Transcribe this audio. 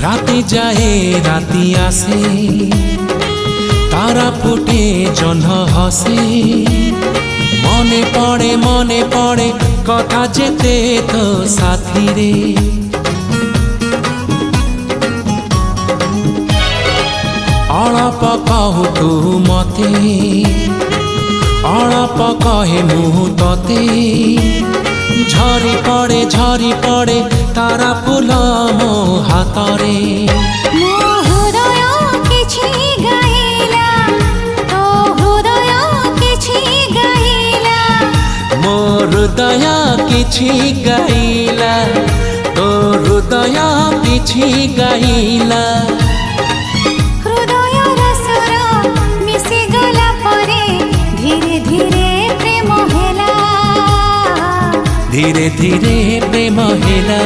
রাতে যায় রাতি আসে, তারা ফুটে জহ্ন হসে। মনে পড়ে কথা যেতে তো সাথী রে। অଳପ କହୁ ତୁ ମତେ, ଅଳପ କହେ ମୁଁ ତତେ। ଝରି ପଡ଼େ ତାରା ଫୁଲ ମୋ ହାତରେ। ମୋ ହୃଦୟ କିଛି ଗାଇଲା, ତୋ ହୃଦୟ କିଛି ଗାଇଲା। ମୋ ହୃଦୟ କିଛି ଗାଇଲା, ତୋ ହୃଦୟ କିଛି ଗାଇଲା। ହୃଦୟର ସ୍ୱର ମିଶିଗଲା ପରେ ଧୀରେ ଧୀରେ ପ୍ରେମ ହେଲା, ଧୀରେ ଧୀରେ ପ୍ରେମ ହେଲା।